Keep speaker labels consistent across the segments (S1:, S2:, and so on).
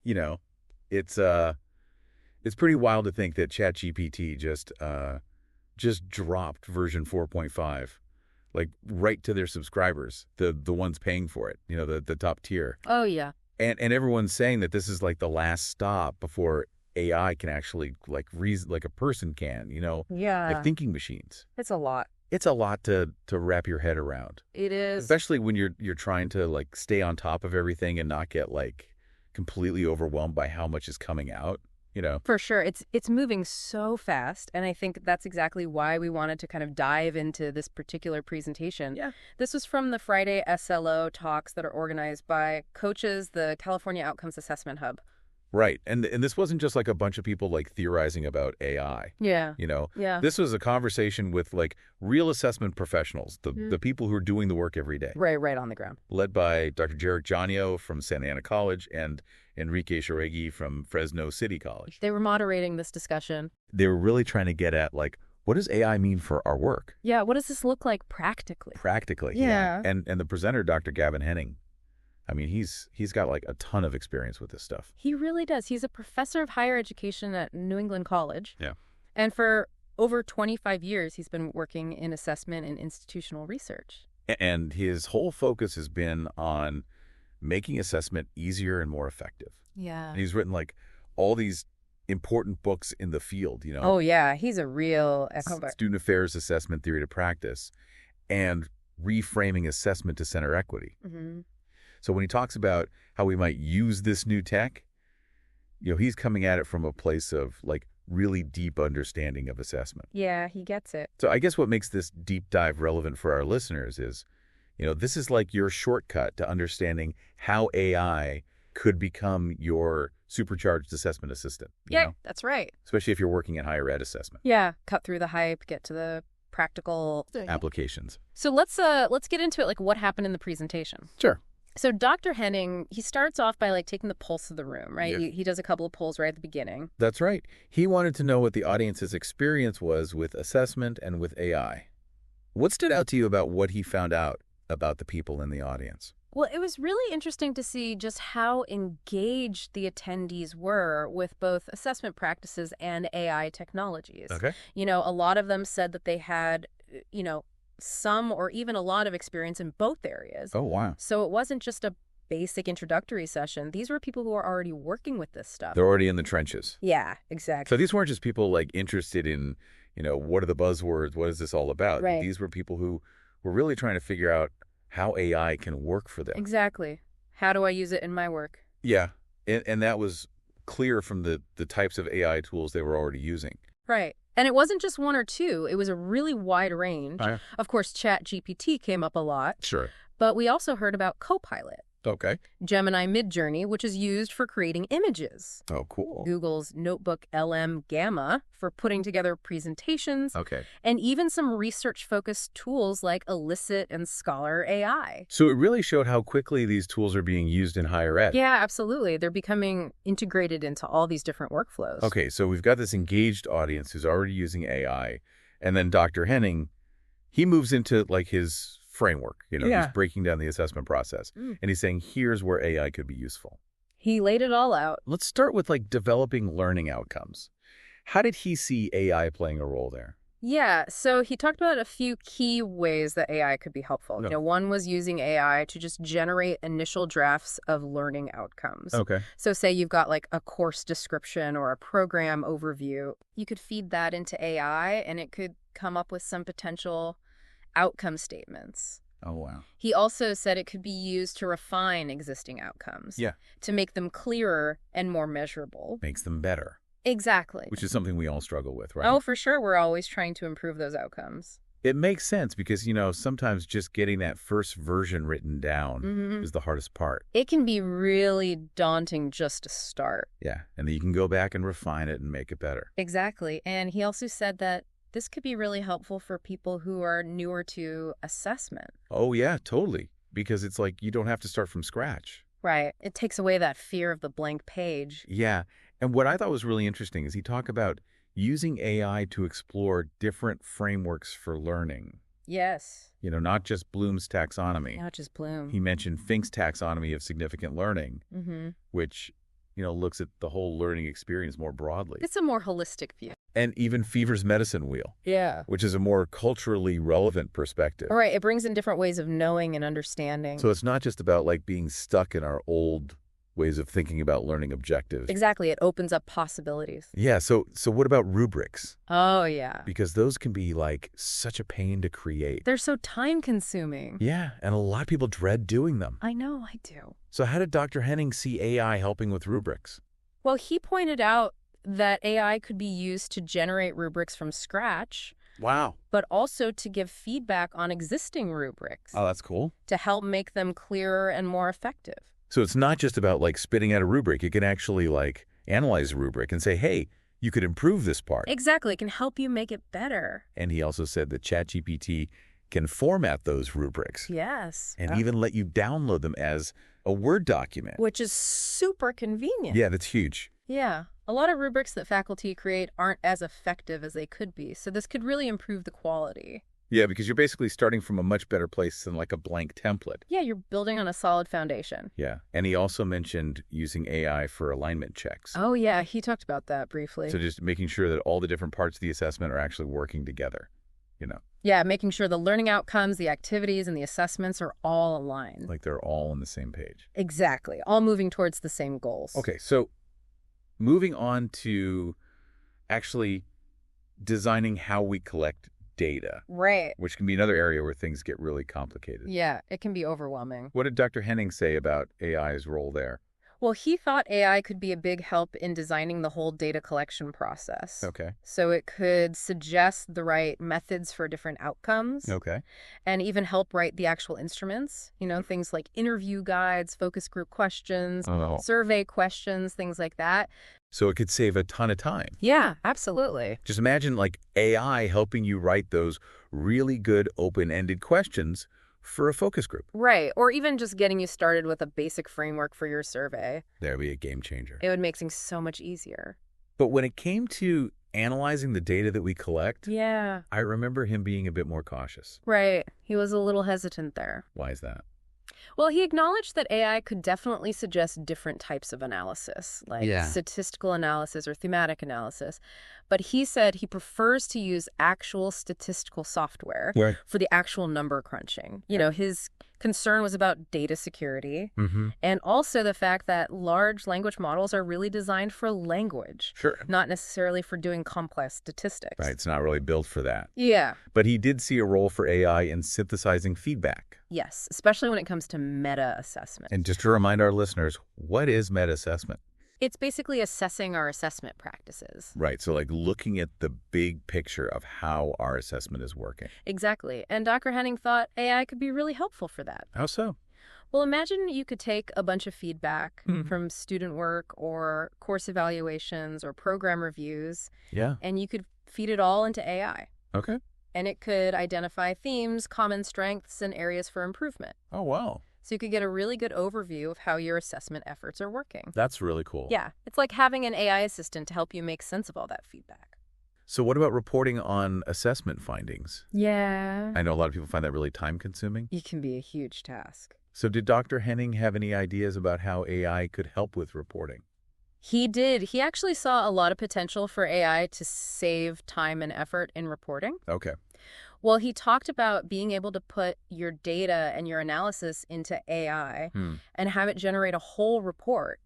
S1: You know, it's it's pretty wild to think that ChatGPT just dropped version 4.5 like right to their subscribers, the ones paying for it, the top tier.
S2: Oh, yeah.
S1: And everyone's saying that this is like the last stop before AI can actually like reason like a person can, like
S2: Yeah.
S1: thinking machines.
S2: It's a lot.
S1: It's a lot to wrap your head around,
S2: It is.
S1: especially when you're trying to like stay on top of everything and not get like completely overwhelmed by how much is coming out.
S2: For sure. It's moving so fast, and I think that's exactly why we wanted to kind of dive into this particular presentation.
S1: Yeah.
S2: This was from the Friday SLO Talks that are organized by Coaches, the California Outcomes Assessment Hub.
S1: Right. And this wasn't just like a bunch of people like theorizing about AI.
S2: Yeah. Yeah.
S1: This was a conversation with like real assessment professionals, the people who are doing the work every day.
S2: Right on the ground.
S1: Led by Dr. Jarek Janio from Santa Ana College and Enrique Jauregui from Fresno City College.
S2: They were moderating this discussion.
S1: They were really trying to get at like, what does AI mean for our work?
S2: Yeah, what does this look like practically?
S1: Practically.
S2: Yeah.
S1: And the presenter, Dr. Gavin Henning, I mean, he's got like a ton of experience with this stuff.
S2: He really does. He's a professor of higher education at New England College.
S1: Yeah.
S2: And for over 25 years, he's been working in assessment and institutional research.
S1: And his whole focus has been on making assessment easier and more effective.
S2: Yeah.
S1: And he's written like all these important books in the field,
S2: Oh, yeah. He's a real expert.
S1: Student Affairs Assessment Theory to Practice and Reframing Assessment to Center Equity.
S2: Mm-hmm.
S1: So when he talks about how we might use this new tech, he's coming at it from a place of like really deep understanding of assessment.
S2: Yeah, he gets it.
S1: So I guess what makes this deep dive relevant for our listeners is, this is like your shortcut to understanding how AI could become your supercharged assessment assistant.
S2: Yeah, that's right.
S1: Especially if you're working in higher ed assessment.
S2: Yeah, cut through the hype, get to the practical
S1: applications.
S2: So let's get into it, like what happened in the presentation.
S1: Sure.
S2: So Dr. Henning, he starts off by like taking the pulse of the room, right?
S1: Yeah.
S2: He does a couple of polls right at the beginning.
S1: That's right. He wanted to know what the audience's experience was with assessment and with AI. What stood out to you about what he found out about the people in the audience?
S2: Well, it was really interesting to see just how engaged the attendees were with both assessment practices and AI technologies.
S1: Okay.
S2: A lot of them said that they had, some or even a lot of experience in both areas.
S1: Oh, wow.
S2: So it wasn't just a basic introductory session. These were people who are already working with this stuff.
S1: They're already in the trenches.
S2: Yeah, exactly.
S1: So these weren't just people like interested in, what are the buzzwords? What is this all about?
S2: Right.
S1: These were people who were really trying to figure out how AI can work for them.
S2: Exactly. How do I use it in my work?
S1: Yeah. And that was clear from the types of AI tools they were already using.
S2: Right. And it wasn't just one or two. It was a really wide range.
S1: Yeah.
S2: Of course, ChatGPT came up a lot.
S1: Sure.
S2: But we also heard about Copilot.
S1: Okay.
S2: Gemini Midjourney, which is used for creating images.
S1: Oh, cool.
S2: Google's NotebookLM Gamma for putting together presentations.
S1: Okay.
S2: And even some research-focused tools like Elicit and Scholar AI.
S1: So it really showed how quickly these tools are being used in higher ed.
S2: Yeah, absolutely. They're becoming integrated into all these different workflows.
S1: Okay, so we've got this engaged audience who's already using AI, and then Dr. Henning, he moves into like his framework. He's breaking down the assessment process, and he's saying, here's where AI could be useful.
S2: He laid it all out.
S1: Let's start with like developing learning outcomes. How did he see AI playing a role there?
S2: Yeah, so he talked about a few key ways that AI could be helpful.
S1: No.
S2: One was using AI to just generate initial drafts of learning outcomes.
S1: Okay.
S2: So say you've got like a course description or a program overview. You could feed that into AI and it could come up with some potential outcome statements.
S1: Oh, wow.
S2: He also said it could be used to refine existing outcomes.
S1: Yeah.
S2: To make them clearer and more measurable.
S1: Makes them better.
S2: Exactly.
S1: Which is something we all struggle with, right?
S2: Oh, for sure. We're always trying to improve those outcomes.
S1: It makes sense because, sometimes just getting that first version written down is the hardest part.
S2: It can be really daunting just to start.
S1: Yeah. And then you can go back and refine it and make it better.
S2: Exactly. And he also said that this could be really helpful for people who are newer to assessment.
S1: Oh, yeah, totally. Because it's like you don't have to start from scratch.
S2: Right. It takes away that fear of the blank page.
S1: Yeah. And what I thought was really interesting is he talked about using AI to explore different frameworks for learning.
S2: Yes.
S1: Not just Bloom's taxonomy.
S2: Not just Bloom.
S1: He mentioned Fink's taxonomy of significant learning, which looks at the whole learning experience more broadly.
S2: It's a more holistic view.
S1: And even Fever's medicine wheel.
S2: Yeah.
S1: Which is a more culturally relevant perspective.
S2: All right. It brings in different ways of knowing and understanding.
S1: So it's not just about like being stuck in our old ways of thinking about learning objectives.
S2: Exactly. It opens up possibilities.
S1: Yeah. So what about rubrics?
S2: Oh, yeah.
S1: Because those can be like such a pain to create.
S2: They're so time consuming.
S1: Yeah. And a lot of people dread doing them.
S2: I know, I do.
S1: So how did Dr. Henning see AI helping with rubrics?
S2: Well, he pointed out that AI could be used to generate rubrics from scratch.
S1: Wow.
S2: But also to give feedback on existing rubrics.
S1: Oh, that's cool.
S2: To help make them clearer and more effective.
S1: So it's not just about like spitting out a rubric. It can actually like analyze a rubric and say, hey, you could improve this part.
S2: Exactly. It can help you make it better.
S1: And he also said that ChatGPT can format those rubrics.
S2: Yes.
S1: And even let you download them as a Word document.
S2: Which is super convenient.
S1: Yeah, that's huge.
S2: Yeah. A lot of rubrics that faculty create aren't as effective as they could be. So this could really improve the quality.
S1: Yeah, because you're basically starting from a much better place than like a blank template.
S2: Yeah, you're building on a solid foundation.
S1: Yeah. And he also mentioned using AI for alignment checks.
S2: Oh, yeah. He talked about that briefly.
S1: So just making sure that all the different parts of the assessment are actually working together,
S2: Yeah, making sure the learning outcomes, the activities, and the assessments are all aligned.
S1: Like they're all on the same page.
S2: Exactly. All moving towards the same goals.
S1: Okay, so moving on to actually designing how we collect data.
S2: Right.
S1: Which can be another area where things get really complicated.
S2: Yeah, it can be overwhelming.
S1: What did Dr. Henning say about AI's role there?
S2: Well, he thought AI could be a big help in designing the whole data collection process.
S1: Okay.
S2: So it could suggest the right methods for different outcomes.
S1: Okay.
S2: And even help write the actual instruments, things like interview guides, focus group questions, survey questions, things like that.
S1: So it could save a ton of time.
S2: Yeah, absolutely.
S1: Just imagine like AI helping you write those really good open-ended questions for a focus group.
S2: Right. Or even just getting you started with a basic framework for your survey.
S1: That would be a game changer.
S2: It would make things so much easier.
S1: But when it came to analyzing the data that we collect,
S2: yeah,
S1: I remember him being a bit more cautious.
S2: Right. He was a little hesitant there.
S1: Why is that?
S2: Well, he acknowledged that AI could definitely suggest different types of analysis, like statistical analysis or thematic analysis. But he said he prefers to use actual statistical software for the actual number crunching. His concern was about data security and also the fact that large language models are really designed for language, not necessarily for doing complex statistics.
S1: Right, it's not really built for that.
S2: Yeah.
S1: But he did see a role for AI in synthesizing feedback.
S2: Yes, especially when it comes to meta assessment.
S1: And just to remind our listeners, what is meta assessment?
S2: It's basically assessing our assessment practices.
S1: Right. So like looking at the big picture of how our assessment is working.
S2: Exactly. And Dr. Henning thought AI could be really helpful for that.
S1: How so?
S2: Well, imagine you could take a bunch of feedback from student work or course evaluations or program reviews.
S1: Yeah.
S2: And you could feed it all into AI.
S1: Okay.
S2: And it could identify themes, common strengths, and areas for improvement.
S1: Oh, wow.
S2: So you could get a really good overview of how your assessment efforts are working.
S1: That's really cool.
S2: Yeah. It's like having an AI assistant to help you make sense of all that feedback.
S1: So what about reporting on assessment findings?
S2: Yeah.
S1: I know a lot of people find that really time-consuming.
S2: It can be a huge task.
S1: So did Dr. Henning have any ideas about how AI could help with reporting?
S2: He did. He actually saw a lot of potential for AI to save time and effort in reporting.
S1: Okay.
S2: Well, he talked about being able to put your data and your analysis into AI and have it generate a whole report,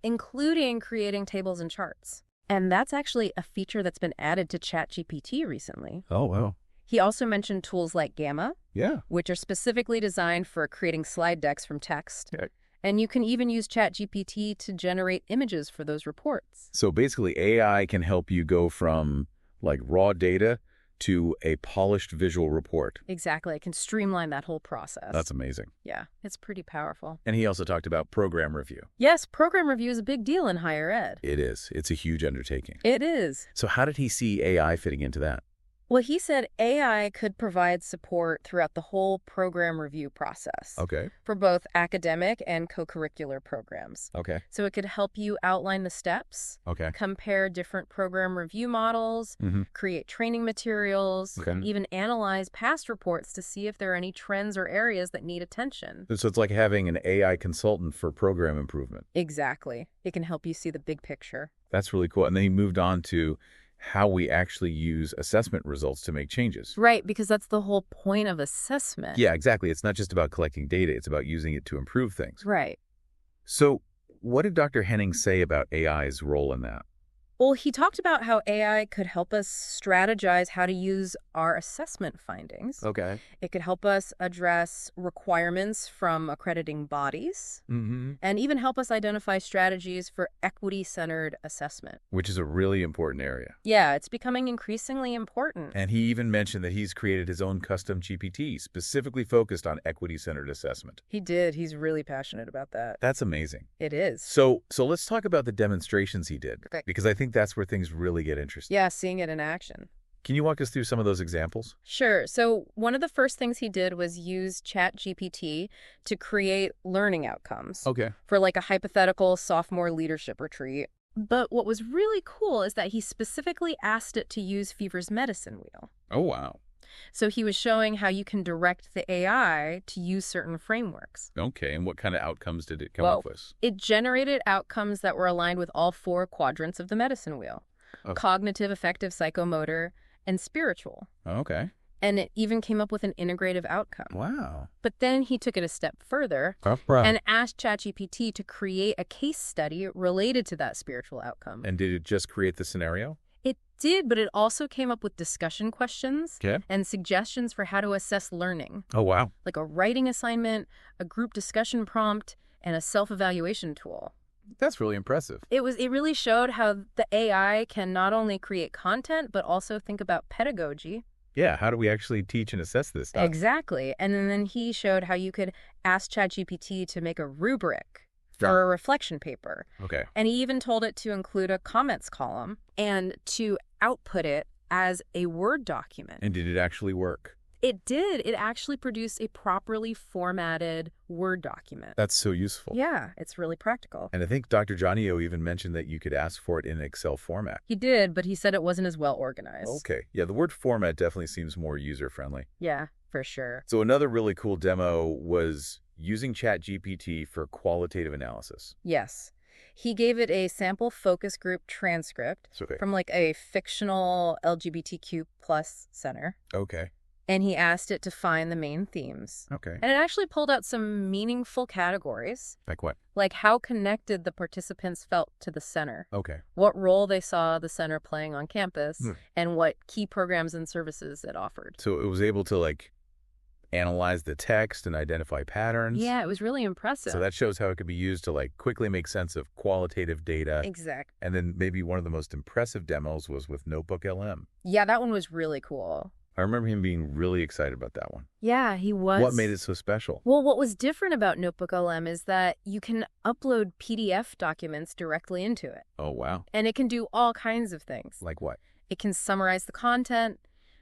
S2: including creating tables and charts. And that's actually a feature that's been added to ChatGPT recently.
S1: Oh, wow.
S2: He also mentioned tools like Gamma,
S1: Yeah.
S2: which are specifically designed for creating slide decks from text.
S1: Okay.
S2: And you can even use ChatGPT to generate images for those reports.
S1: So basically AI can help you go from like raw data to a polished visual report.
S2: Exactly. It can streamline that whole process.
S1: That's amazing.
S2: Yeah, it's pretty powerful.
S1: And he also talked about program review.
S2: Yes, program review is a big deal in higher ed.
S1: It is. It's a huge undertaking.
S2: It is.
S1: So how did he see AI fitting into that?
S2: Well, he said AI could provide support throughout the whole program review process.
S1: Okay.
S2: For both academic and co-curricular programs.
S1: Okay.
S2: So it could help you outline the steps,
S1: Okay.
S2: compare different program review models, create training materials, even analyze past reports to see if there are any trends or areas that need attention.
S1: So it's like having an AI consultant for program improvement.
S2: Exactly. It can help you see the big picture.
S1: That's really cool. And then he moved on to how we actually use assessment results to make changes.
S2: Right, because that's the whole point of assessment.
S1: Yeah, exactly. It's not just about collecting data. It's about using it to improve things.
S2: Right.
S1: So what did Dr. Henning say about AI's role in that?
S2: Well, he talked about how AI could help us strategize how to use our assessment findings.
S1: Okay.
S2: It could help us address requirements from accrediting bodies and even help us identify strategies for equity-centered assessment.
S1: Which is a really important area.
S2: Yeah, it's becoming increasingly important.
S1: And he even mentioned that he's created his own custom GPT specifically focused on equity-centered assessment.
S2: He did. He's really passionate about that.
S1: That's amazing.
S2: It is.
S1: So let's talk about the demonstrations he did,
S2: Okay.
S1: because I think that's where things really get interesting.
S2: Yeah, seeing it in action.
S1: Can you walk us through some of those examples?
S2: Sure. So one of the first things he did was use ChatGPT to create learning outcomes.
S1: Okay.
S2: For like a hypothetical sophomore leadership retreat. But what was really cool is that he specifically asked it to use Fever's medicine wheel.
S1: Oh, wow.
S2: So he was showing how you can direct the AI to use certain frameworks.
S1: Okay, and what kind of outcomes did it come up with?
S2: It generated outcomes that were aligned with all 4 quadrants of the medicine wheel. Cognitive, affective, psychomotor, and spiritual.
S1: Okay.
S2: And it even came up with an integrative outcome.
S1: Wow.
S2: But then he took it a step further and asked ChatGPT to create a case study related to that spiritual outcome.
S1: And did it just create the scenario?
S2: It did, but it also came up with discussion questions and suggestions for how to assess learning.
S1: Oh, wow.
S2: Like a writing assignment, a group discussion prompt, and a self-evaluation tool.
S1: That's really impressive.
S2: It really showed how the AI can not only create content, but also think about pedagogy.
S1: Yeah, how do we actually teach and assess this stuff?
S2: Exactly. And then he showed how you could ask ChatGPT to make a rubric for a reflection paper.
S1: Okay.
S2: And he even told it to include a comments column and to output it as a Word document.
S1: And did it actually work?
S2: It did. It actually produced a properly formatted Word document.
S1: That's so useful.
S2: Yeah, it's really practical.
S1: And I think Dr. Janio even mentioned that you could ask for it in Excel format.
S2: He did, but he said it wasn't as well organized.
S1: Okay. Yeah, the word format definitely seems more user-friendly.
S2: Yeah, for sure.
S1: So another really cool demo was using ChatGPT for qualitative analysis.
S2: Yes. He gave it a sample focus group transcript from like a fictional LGBTQ plus center.
S1: Okay.
S2: And he asked it to find the main themes.
S1: Okay.
S2: And it actually pulled out some meaningful categories.
S1: Like what?
S2: Like how connected the participants felt to the center.
S1: Okay.
S2: What role they saw the center playing on campus, and what key programs and services it offered.
S1: So it was able to like analyze the text and identify patterns.
S2: Yeah, it was really impressive.
S1: So that shows how it could be used to like quickly make sense of qualitative data.
S2: Exactly.
S1: And then maybe one of the most impressive demos was with NotebookLM.
S2: Yeah, that one was really cool.
S1: I remember him being really excited about that one.
S2: Yeah, he was.
S1: What made it so special?
S2: Well, what was different about NotebookLM is that you can upload PDF documents directly into it.
S1: Oh, wow.
S2: And it can do all kinds of things.
S1: Like what?
S2: It can summarize the content,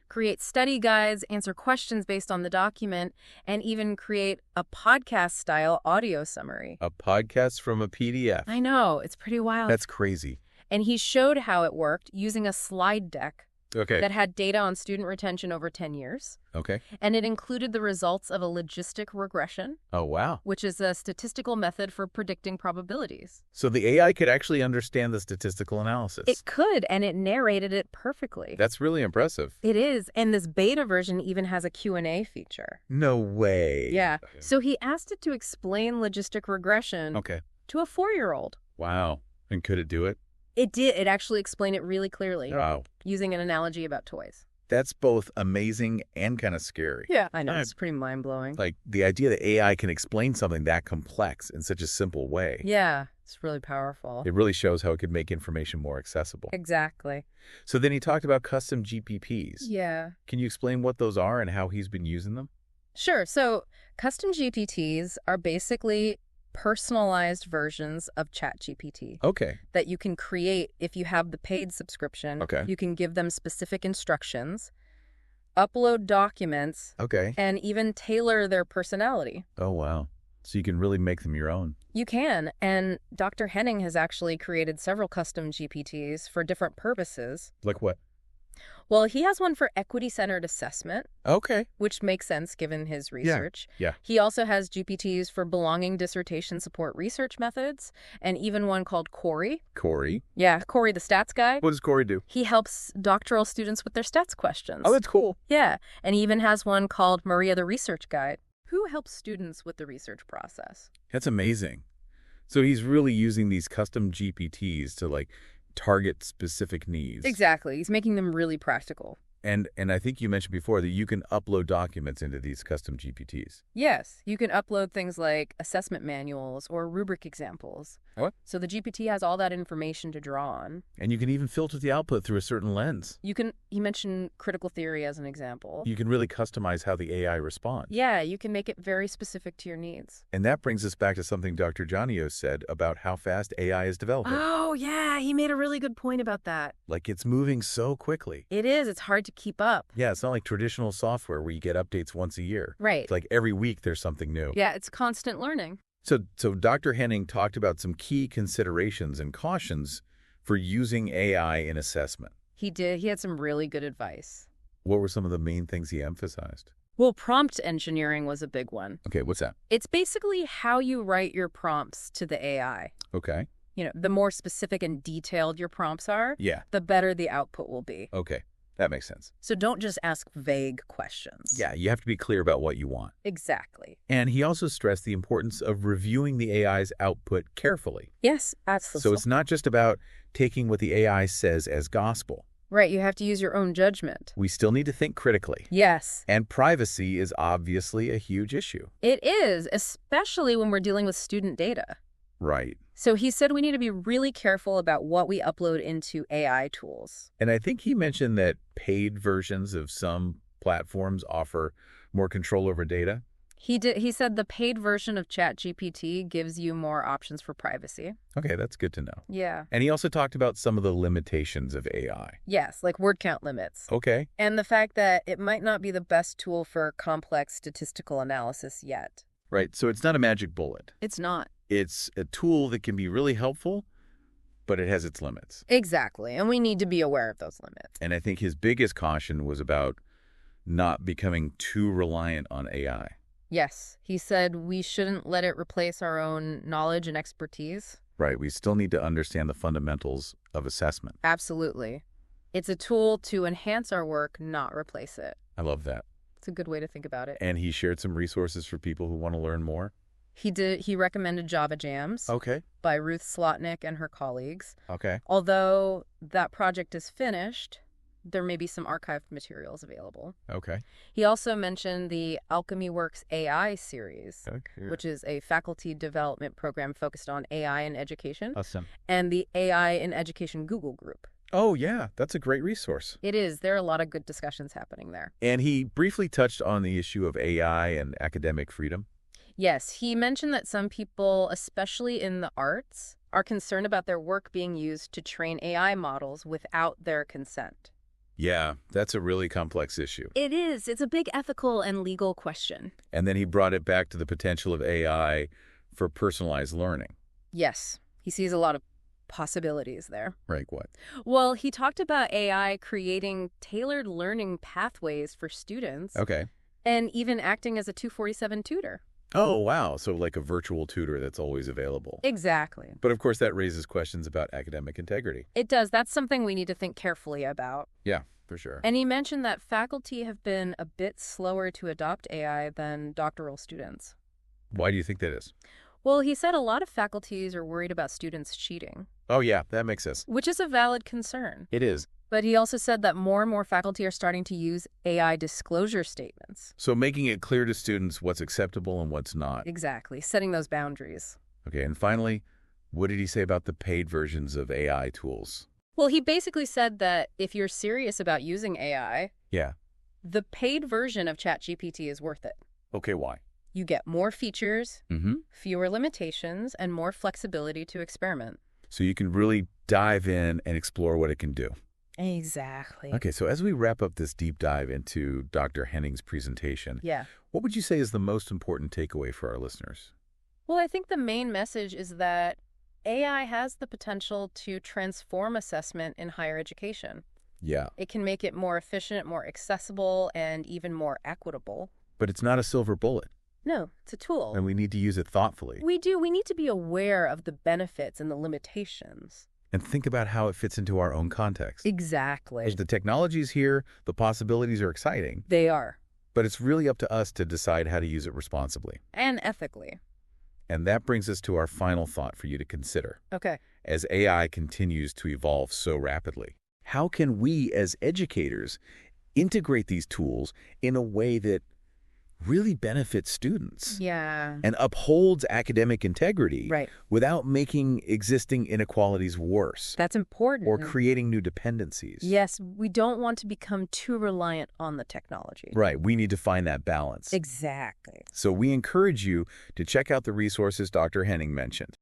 S2: create study guides, answer questions based on the document, and even create a podcast-style audio summary.
S1: A podcast from a PDF.
S2: I know. It's pretty wild.
S1: That's crazy.
S2: And he showed how it worked using a slide deck that had data on student retention over 10 years.
S1: Okay.
S2: And it included the results of a logistic regression.
S1: Oh, wow.
S2: Which is a statistical method for predicting probabilities.
S1: So the AI could actually understand the statistical analysis.
S2: It could, and it narrated it perfectly.
S1: That's really impressive.
S2: It is. And this beta version even has a Q&A feature.
S1: No way.
S2: Yeah. So he asked it to explain logistic regression to a 4-year-old.
S1: Wow. And could it do it?
S2: It did. It actually explained it really clearly.
S1: Wow.
S2: Using an analogy about toys.
S1: That's both amazing and kind of scary.
S2: Yeah, I know. It's pretty mind-blowing.
S1: Like the idea that AI can explain something that complex in such a simple way.
S2: Yeah, it's really powerful.
S1: It really shows how it could make information more accessible.
S2: Exactly.
S1: So then he talked about custom GPPs.
S2: Yeah.
S1: Can you explain what those are and how he's been using them?
S2: Sure. So custom GPTs are basically personalized versions of ChatGPT.
S1: Okay.
S2: That you can create if you have the paid subscription.
S1: Okay.
S2: You can give them specific instructions, upload documents,
S1: Okay.
S2: and even tailor their personality.
S1: Oh, wow. So you can really make them your own.
S2: You can, and Dr. Henning has actually created several custom GPTs for different purposes.
S1: Like what?
S2: Well, he has one for equity-centered assessment,
S1: Okay.
S2: which makes sense given his research.
S1: Yeah.
S2: He also has GPTs for belonging dissertation support research methods, and even one called Corey.
S1: Corey.
S2: Yeah, Corey the stats guy.
S1: What does Corey do?
S2: He helps doctoral students with their stats questions.
S1: Oh, that's cool.
S2: Yeah, and he even has one called Maria the research guide, who helps students with the research process.
S1: That's amazing. So he's really using these custom GPTs to target specific needs.
S2: Exactly. He's making them really practical.
S1: And I think you mentioned before that you can upload documents into these custom GPTs.
S2: Yes, you can upload things like assessment manuals or rubric examples.
S1: What?
S2: So the GPT has all that information to draw on.
S1: And you can even filter the output through a certain lens.
S2: He mentioned critical theory as an example.
S1: You can really customize how the AI responds.
S2: Yeah, you can make it very specific to your needs.
S1: And that brings us back to something Dr. Janio said about how fast AI is developing.
S2: Oh, yeah, he made a really good point about that.
S1: It's moving so quickly.
S2: It is. It's hard to keep up.
S1: Yeah, it's not like traditional software where you get updates once a year.
S2: Right.
S1: It's like every week there's something new.
S2: Yeah, it's constant learning.
S1: So Dr. Henning talked about some key considerations and cautions for using AI in assessment.
S2: He did. He had some really good advice.
S1: What were some of the main things he emphasized?
S2: Well, prompt engineering was a big one.
S1: Okay, what's that?
S2: It's basically how you write your prompts to the AI.
S1: Okay.
S2: The more specific and detailed your prompts are,
S1: Yeah.
S2: the better the output will be.
S1: Okay, that makes sense.
S2: So don't just ask vague questions.
S1: Yeah, you have to be clear about what you want.
S2: Exactly.
S1: And he also stressed the importance of reviewing the AI's output carefully.
S2: Yes, absolutely.
S1: So it's not just about taking what the AI says as gospel.
S2: Right, you have to use your own judgment.
S1: We still need to think critically.
S2: Yes.
S1: And privacy is obviously a huge issue.
S2: It is, especially when we're dealing with student data.
S1: Right.
S2: So he said we need to be really careful about what we upload into AI tools.
S1: And I think he mentioned that paid versions of some platforms offer more control over data.
S2: He said the paid version of ChatGPT gives you more options for privacy.
S1: Okay, that's good to know.
S2: Yeah.
S1: And he also talked about some of the limitations of AI.
S2: Yes, like word count limits.
S1: Okay.
S2: And the fact that it might not be the best tool for complex statistical analysis yet.
S1: Right, so it's not a magic bullet.
S2: It's not.
S1: It's a tool that can be really helpful, but it has its limits.
S2: Exactly, and we need to be aware of those limits.
S1: And I think his biggest caution was about not becoming too reliant on AI.
S2: Yes, he said we shouldn't let it replace our own knowledge and expertise.
S1: Right, we still need to understand the fundamentals of assessment.
S2: Absolutely. It's a tool to enhance our work, not replace it.
S1: I love that.
S2: It's a good way to think about it.
S1: And he shared some resources for people who want to learn more.
S2: He recommended Java Jams
S1: Okay.
S2: by Ruth Slotnick and her colleagues.
S1: Okay.
S2: Although that project is finished, there may be some archived materials available.
S1: Okay.
S2: He also mentioned the Alchemy Works AI series,
S1: Okay.
S2: which is a faculty development program focused on AI in education,
S1: Awesome.
S2: and the AI in Education Google group.
S1: Oh, yeah, that's a great resource.
S2: It is. There are a lot of good discussions happening there.
S1: And he briefly touched on the issue of AI and academic freedom.
S2: Yes, he mentioned that some people, especially in the arts, are concerned about their work being used to train AI models without their consent.
S1: Yeah, that's a really complex issue.
S2: It is. It's a big ethical and legal question.
S1: And then he brought it back to the potential of AI for personalized learning.
S2: Yes, he sees a lot of possibilities there.
S1: Right, what?
S2: Well, he talked about AI creating tailored learning pathways for students.
S1: Okay.
S2: And even acting as a 247 tutor.
S1: Oh, wow. So like a virtual tutor that's always available.
S2: Exactly.
S1: But of course, that raises questions about academic integrity.
S2: It does. That's something we need to think carefully about.
S1: Yeah, for sure.
S2: And he mentioned that faculty have been a bit slower to adopt AI than doctoral students.
S1: Why do you think that is?
S2: Well, he said a lot of faculties are worried about students cheating.
S1: Oh, yeah, that makes sense.
S2: Which is a valid concern.
S1: It is.
S2: But he also said that more and more faculty are starting to use AI disclosure statements.
S1: So making it clear to students what's acceptable and what's not.
S2: Exactly, setting those boundaries.
S1: Okay, and finally, what did he say about the paid versions of AI tools?
S2: Well, he basically said that if you're serious about using AI,
S1: Yeah.
S2: the paid version of ChatGPT is worth it.
S1: Okay, why?
S2: You get more features,
S1: Mm-hmm.
S2: fewer limitations, and more flexibility to experiment.
S1: So you can really dive in and explore what it can do.
S2: Exactly.
S1: Okay, so as we wrap up this deep dive into Dr. Henning's presentation, what would you say is the most important takeaway for our listeners?
S2: Well, I think the main message is that AI has the potential to transform assessment in higher education.
S1: Yeah.
S2: It can make it more efficient, more accessible, and even more equitable.
S1: But it's not a silver bullet.
S2: No, it's a tool.
S1: And we need to use it thoughtfully.
S2: We do. We need to be aware of the benefits and the limitations.
S1: And think about how it fits into our own context.
S2: Exactly.
S1: As the technology's here, the possibilities are exciting.
S2: They are.
S1: But it's really up to us to decide how to use it responsibly.
S2: And ethically.
S1: And that brings us to our final thought for you to consider.
S2: Okay.
S1: As AI continues to evolve so rapidly, how can we as educators integrate these tools in a way that really benefits students and upholds academic integrity without making existing inequalities worse?
S2: That's important.
S1: Or creating new dependencies.
S2: Yes, we don't want to become too reliant on the technology.
S1: Right, we need to find that balance.
S2: Exactly.
S1: So we encourage you to check out the resources Dr. Henning mentioned.